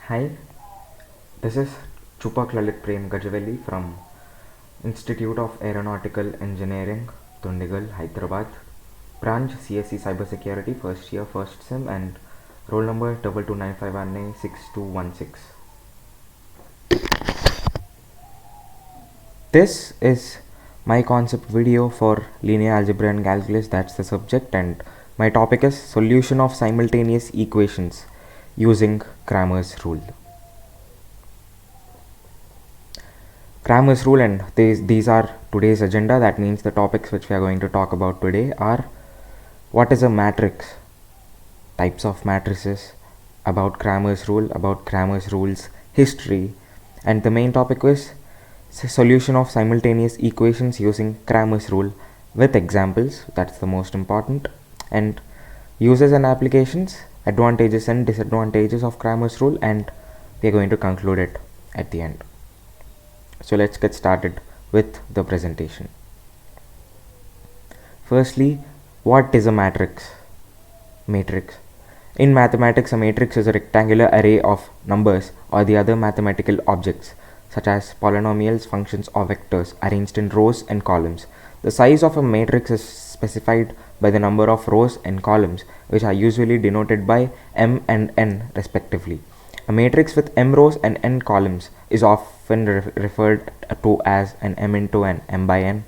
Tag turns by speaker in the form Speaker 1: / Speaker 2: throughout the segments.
Speaker 1: Hi, this is Chupak from Institute of Aeronautical Engineering, Tundigal, Hyderabad, branch CSE Cybersecurity, first year, first sim, and roll number 2295186216. This is my concept video for linear algebra and calculus, that's the subject, and my topic is solution of simultaneous equations using Cramer's rule. Cramer's rule, and these are today's agenda. That means the topics which we are going to talk about today are: what is a matrix, types of matrices, about Cramer's rule, about Cramer's rule's history, and the main topic was solution of simultaneous equations using Cramer's rule with examples. That's the most important, and uses and applications, advantages and disadvantages of Cramer's rule, and we are going to conclude it at the end. So let's get started with the presentation. Firstly, what is a matrix? Matrix. In mathematics, a matrix is a rectangular array of numbers or the other mathematical objects, such as polynomials, functions, or vectors, arranged in rows and columns. The size of a matrix is specified by the number of rows and columns, which are usually denoted by m and n respectively. A matrix with m rows and n columns is often referred to as an m into n, m by n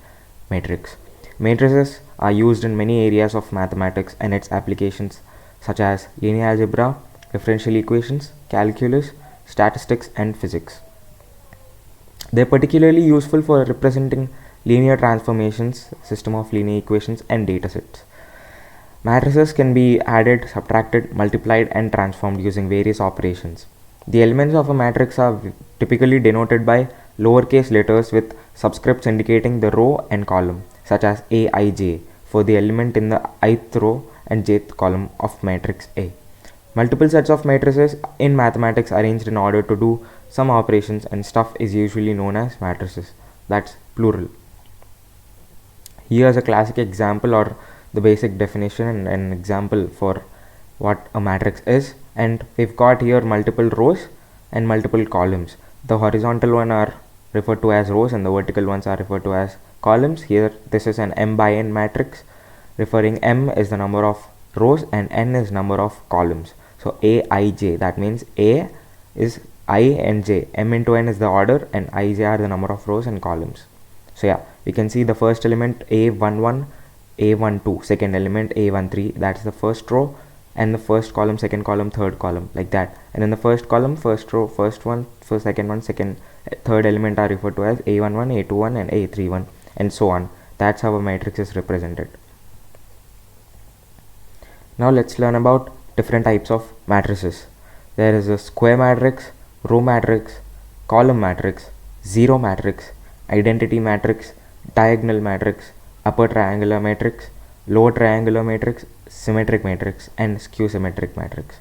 Speaker 1: matrix. Matrices are used in many areas of mathematics and its applications, such as linear algebra, differential equations, calculus, statistics, and physics. They are particularly useful for representing linear transformations, system of linear equations, and datasets. Matrices can be added, subtracted, multiplied, and transformed using various operations. The elements of a matrix are typically denoted by lowercase letters with subscripts indicating the row and column, such as Aij for the element in the ith row and jth column of matrix A. Multiple sets of matrices in mathematics arranged in order to do some operations and stuff is usually known as matrices. That's plural. Here's a classic example or the basic definition and an example for what a matrix is, and we've got here multiple rows and multiple columns. The horizontal one are referred to as rows and the vertical ones are referred to as columns. Here this is an m by n matrix, referring m is the number of rows and n is number of columns. So Aij, that means A is I and j, m into n is the order and ij are the number of rows and columns. So yeah, we can see the first element A11, A12, second element A13, that's the first row, and the first column, second column, third column, like that. And in the first column, first row, first one, first, second one, second, third element are referred to as A11, A21, and A31, and so on. That's how a matrix is represented. Now let's learn about different types of matrices. There is a square matrix, row matrix, column matrix, zero matrix, identity matrix, diagonal matrix, upper triangular matrix, lower triangular matrix, symmetric matrix, and skew symmetric matrix.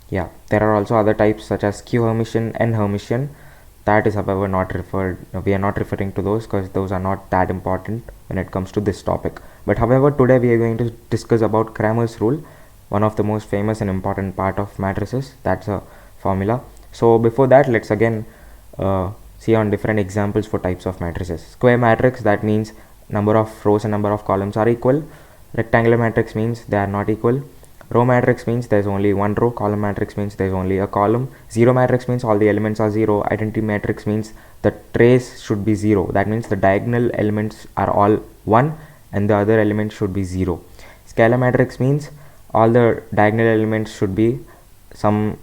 Speaker 1: Yeah, there are also other types such as skew Hermitian and Hermitian. That is, however, we are not referring to those because those are not that important when it comes to this topic. But however, today we are going to discuss about Cramer's rule, one of the most famous and important part of matrices. That's a formula. So before that, let's again see on different examples for types of matrices. Square matrix, that means number of rows and number of columns are equal. Rectangular matrix means they are not equal. Row matrix means there's only one row. Column matrix means there's only a column. Zero matrix means all the elements are zero. Identity matrix means the trace should be zero. That means the diagonal elements are all 1 and the other elements should be 0. Scalar matrix means all the diagonal elements should be some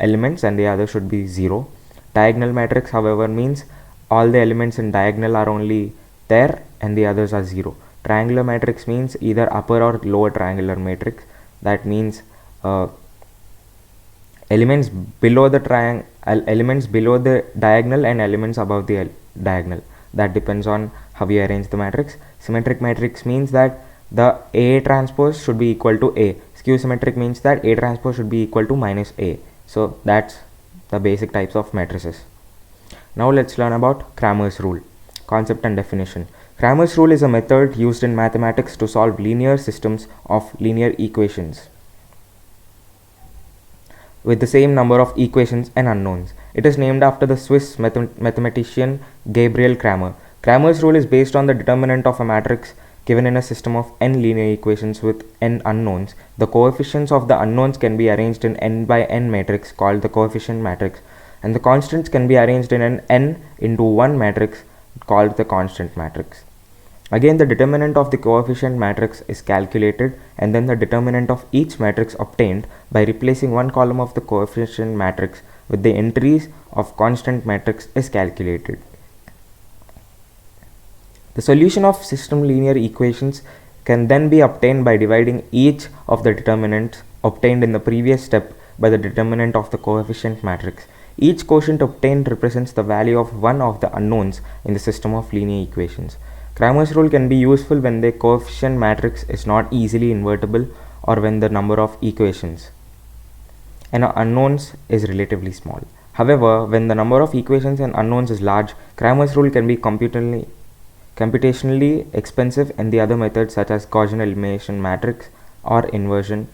Speaker 1: elements and the other should be 0. Diagonal matrix, however, means all the elements in diagonal are only there and the others are 0. Triangular matrix means either upper or lower triangular matrix. That means elements below the diagonal and elements above the diagonal. That depends on how we arrange the matrix. Symmetric matrix means that the A transpose should be equal to A. Skew symmetric means that A transpose should be equal to minus A. So that's the basic types of matrices. Now let's learn about Cramer's rule, concept and definition. Cramer's rule is a method used in mathematics to solve linear systems of linear equations. with the same number of equations and unknowns. It is named after the Swiss mathematician Gabriel Cramer. Cramer's rule is based on the determinant of a matrix given in a system of n linear equations with n unknowns. The coefficients of the unknowns can be arranged in n by n matrix called the coefficient matrix, and the constants can be arranged in an n into 1 matrix called the constant matrix. Again, the determinant of the coefficient matrix is calculated, and then the determinant of each matrix obtained by replacing one column of the coefficient matrix with the entries of constant matrix is calculated. The solution of system linear equations can then be obtained by dividing each of the determinants obtained in the previous step by the determinant of the coefficient matrix. Each quotient obtained represents the value of one of the unknowns in the system of linear equations. Cramer's rule can be useful when the coefficient matrix is not easily invertible or when the number of equations and unknowns is relatively small. However, when the number of equations and unknowns is large, Cramer's rule can be computationally expensive, and the other methods such as Gaussian elimination matrix or inversion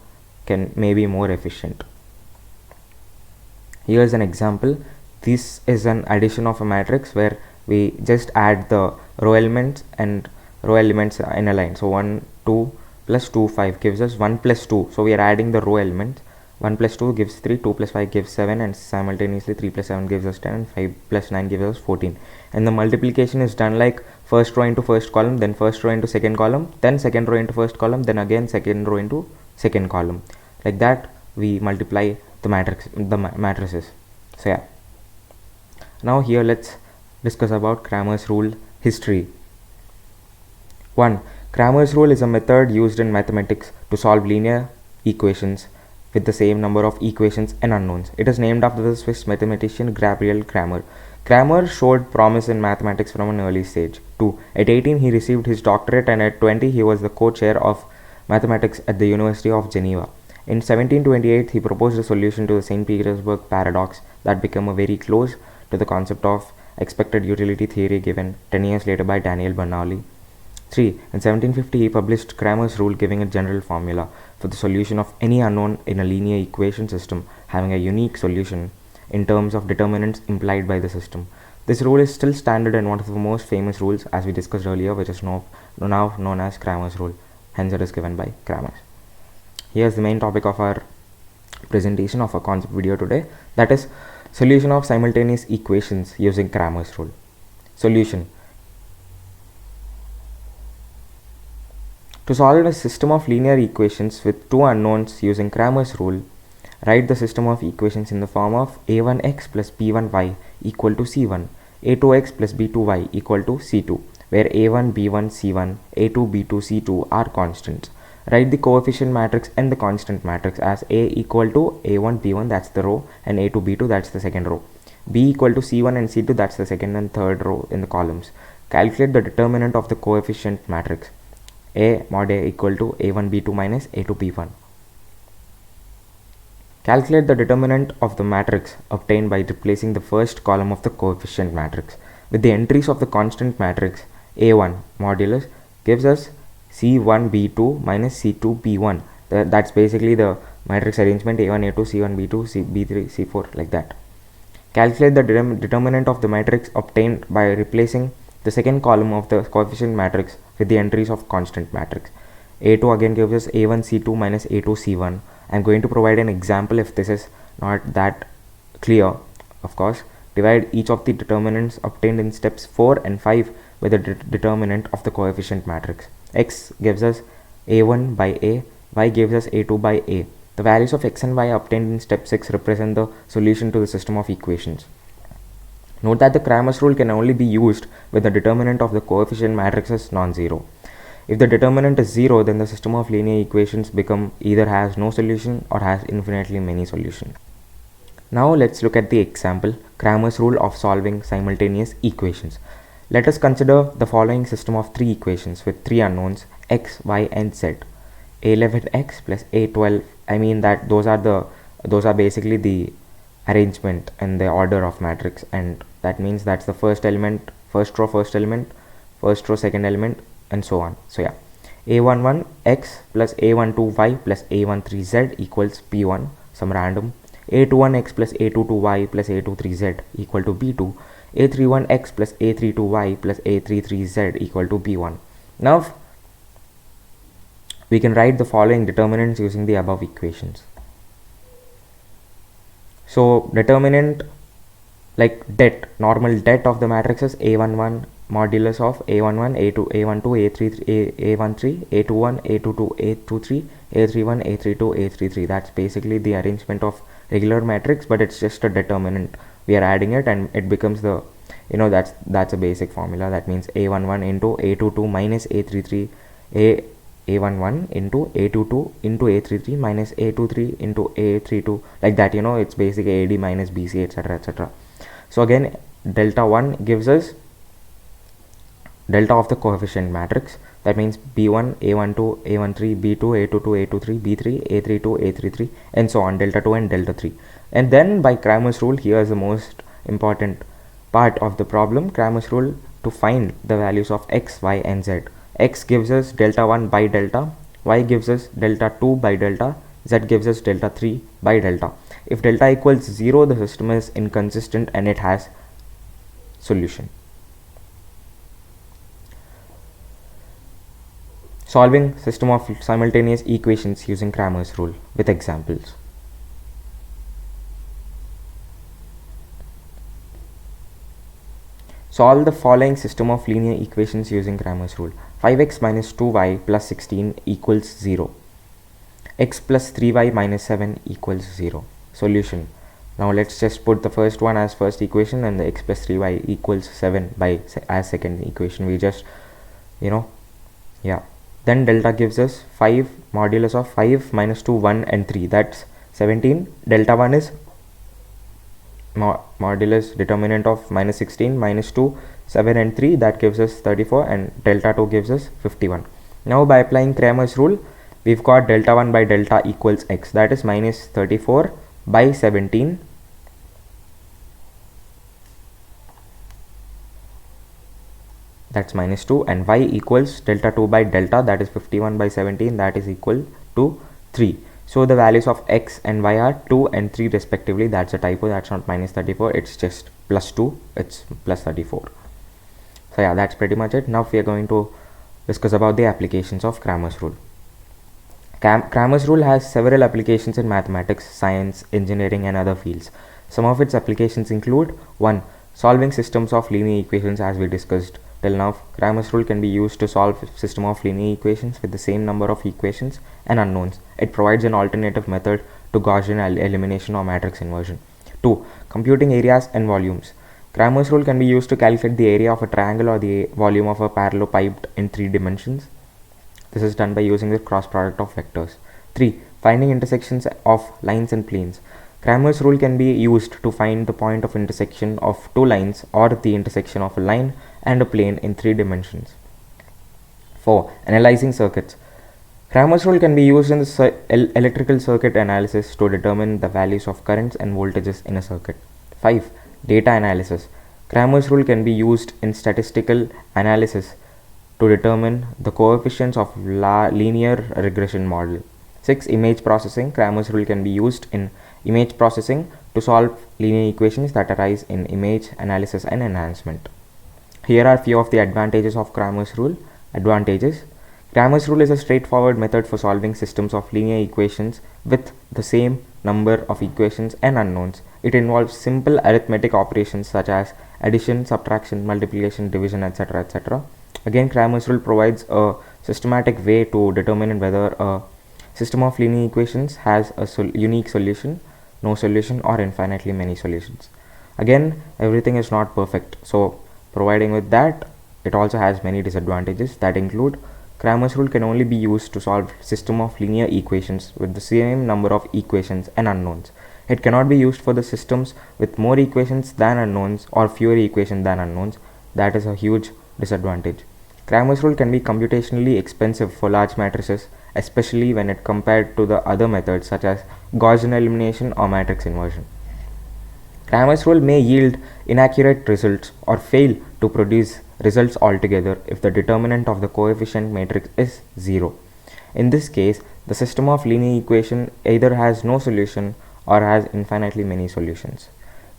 Speaker 1: may be more efficient. Here's an example. This is an addition of a matrix where we just add the row elements and row elements in a line. So 1, 2 plus 2, 5 gives us 1 plus 2. So we are adding the row elements. 1 plus 2 gives 3, 2 plus 5 gives 7, and simultaneously 3 plus 7 gives us 10, and 5 plus 9 gives us 14. And the multiplication is done like first row into first column, then first row into second column, then second row into first column, then again second row into second column. Like that we multiply the matrices. So yeah. Now here let's discuss about Cramer's rule history. 1. Cramer's rule is a method used in mathematics to solve linear equations with the same number of equations and unknowns. It is named after the Swiss mathematician Gabriel Cramer. Cramer showed promise in mathematics from an early stage. 2. At 18 he received his doctorate, and at 20 he was the co-chair of mathematics at the University of Geneva. In 1728 he proposed a solution to the St. Petersburg paradox that became very close to the concept of expected utility theory given 10 years later by Daniel Bernoulli. 3. In 1750 he published Cramer's rule, giving a general formula for the solution of any unknown in a linear equation system having a unique solution in terms of determinants implied by the system. This rule is still standard and one of the most famous rules, as we discussed earlier, which is now known as Cramer's rule. Hence it is given by Cramer. Here's the main topic of our presentation of our concept video today, that is solution of simultaneous equations using Cramer's rule. Solution. To solve a system of linear equations with two unknowns using Cramer's rule, write the system of equations in the form of a1x plus b1y equal to c1, a2x plus b2y equal to c2, where a1, b1, c1, a2, b2, c2 are constants. Write the coefficient matrix and the constant matrix as a equal to a1, b1, that's the row, and a2, b2, that's the second row. B equal to c1 and c2, that's the second and third row in the columns. Calculate the determinant of the coefficient matrix. A mod A equal to a1, b2 minus a2, b1. Calculate the determinant of the matrix obtained by replacing the first column of the coefficient matrix with the entries of the constant matrix. A1 modulus gives us c1 b2 minus c2 b1. That's basically the matrix arrangement a1 a2 c1 b2 b3 c4, like that. Calculate the determinant of the matrix obtained by replacing the second column of the coefficient matrix with the entries of constant matrix. A2 again gives us a1 c2 minus a2 c1. I'm going to provide an example if this is not that clear. Of course, divide each of the determinants obtained in steps 4 and 5 with the determinant of the coefficient matrix. X gives us a1 by a, y gives us a2 by a. The values of x and y obtained in step 6 represent the solution to the system of equations. Note that the Cramer's rule can only be used when the determinant of the coefficient matrix is non-zero. If the determinant is 0, then the system of linear equations either has no solution or has infinitely many solutions. Now let's look at the example, Cramer's rule of solving simultaneous equations. Let us consider the following system of three equations with three unknowns x, y, and z. a11x plus a12, I mean that those are basically the arrangement and the order of matrix, and that means that's the first element, first row first element, first row second element, and so on. So yeah, a11x plus a12y plus a13z equals p1, some random. A21x plus A22y plus A23z equal to B2, A31x plus A32y plus A33z equal to B1. Now we can write the following determinants using the above equations. So determinant, like det, normal det of the matrix is A11 modulus of A11, A2, A12, A33, A13, A21, A22, A23, A31, A32, A33. That's basically the arrangement of regular matrix, but it's just a determinant. We are adding it and it becomes the, that's a basic formula. That means A11 into A22 minus A33, A11 into A22 into A33 minus A23 into A32, like that, it's basically AD minus BC, etc, etc. So again, delta 1 gives us delta of the coefficient matrix. That means B1, A12, A13, B2, A22, A23, B3, A32, A33, and so on, delta 2 and delta 3. And then by Cramer's rule, here is the most important part of the problem. Cramer's rule to find the values of x, y, and z. X gives us delta 1 by delta, y gives us delta 2 by delta, z gives us delta 3 by delta. If delta equals 0, the system is inconsistent and it has solution. Solving system of simultaneous equations using Cramer's rule with examples. Solve the following system of linear equations using Cramer's rule. 5x minus 2y plus 16 equals 0. X plus 3y minus 7 equals 0. Solution. Now let's just put the first one as first equation and the x plus 3y equals 7 as second equation. We just, Then delta gives us 5 modulus of 5 minus 2, 1 and 3. That's 17. Delta 1 is modulus determinant of minus 16, minus 2, 7 and 3. That gives us 34 and delta 2 gives us 51. Now by applying Cramer's rule, we've got delta 1 by delta equals x. That is minus 34 by 17. That's minus 2, and y equals delta 2 by delta, that is 51 by 17, that is equal to 3. So the values of x and y are 2 and 3 respectively. That's a typo, that's not minus 34, it's just plus 2, it's plus 34. So yeah, that's pretty much it. Now we are going to discuss about the applications of Cramer's rule. Cramer's rule has several applications in mathematics, science, engineering and other fields. Some of its applications include 1. Solving systems of linear equations, as we discussed till now. Cramer's rule can be used to solve a system of linear equations with the same number of equations and unknowns. It provides an alternative method to Gaussian elimination or matrix inversion. 2. Computing areas and volumes. Cramer's rule can be used to calculate the area of a triangle or the volume of a parallelepiped in 3 dimensions. This is done by using the cross product of vectors. 3. Finding intersections of lines and planes. Cramer's rule can be used to find the point of intersection of 2 lines or the intersection of a line and a plane in 3 dimensions. 4. Analyzing circuits. Cramer's rule can be used in the electrical circuit analysis to determine the values of currents and voltages in a circuit. 5. Data analysis. Cramer's rule can be used in statistical analysis to determine the coefficients of linear regression model. 6. Image processing. Cramer's rule can be used in image processing to solve linear equations that arise in image analysis and enhancement. Here are few of the advantages of Cramer's rule. Advantages. Cramer's rule is a straightforward method for solving systems of linear equations with the same number of equations and unknowns. It involves simple arithmetic operations such as addition, subtraction, multiplication, division, etc. etc. Again, Cramer's rule provides a systematic way to determine whether a system of linear equations has a unique solution, no solution, or infinitely many solutions. Again, everything is not perfect. So providing with that, it also has many disadvantages that include Cramer's rule can only be used to solve system of linear equations with the same number of equations and unknowns. It cannot be used for the systems with more equations than unknowns or fewer equations than unknowns. That is a huge disadvantage. Cramer's rule can be computationally expensive for large matrices, especially when it compared to the other methods such as Gaussian elimination or matrix inversion. Cramer's rule may yield inaccurate results or fail to produce results altogether if the determinant of the coefficient matrix is 0. In this case, the system of linear equation either has no solution or has infinitely many solutions.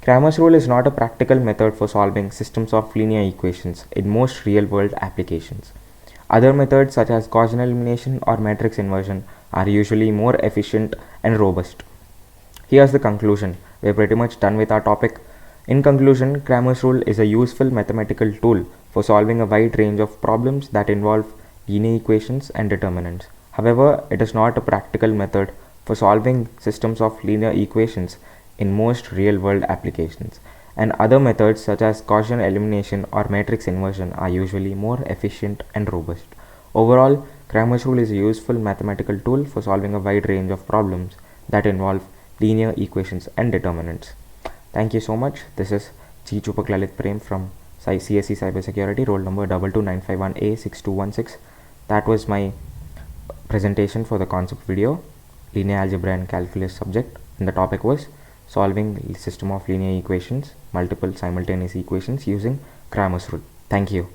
Speaker 1: Cramer's rule is not a practical method for solving systems of linear equations in most real-world applications. Other methods such as Gaussian elimination or matrix inversion are usually more efficient and robust. Here's the conclusion. We're pretty much done with our topic. In conclusion, Cramer's rule is a useful mathematical tool for solving a wide range of problems that involve linear equations and determinants. However, it is not a practical method for solving systems of linear equations in most real-world applications, and other methods such as Gaussian elimination or matrix inversion are usually more efficient and robust. Overall, Cramer's rule is a useful mathematical tool for solving a wide range of problems that involve linear equations and determinants. Thank you so much. This is Chupak Prem from CSE Cybersecurity, roll number 22951A6216. That was my presentation for the concept video, linear algebra and calculus subject, and the topic was solving the system of linear equations, multiple simultaneous equations using Cramer's rule. Thank you.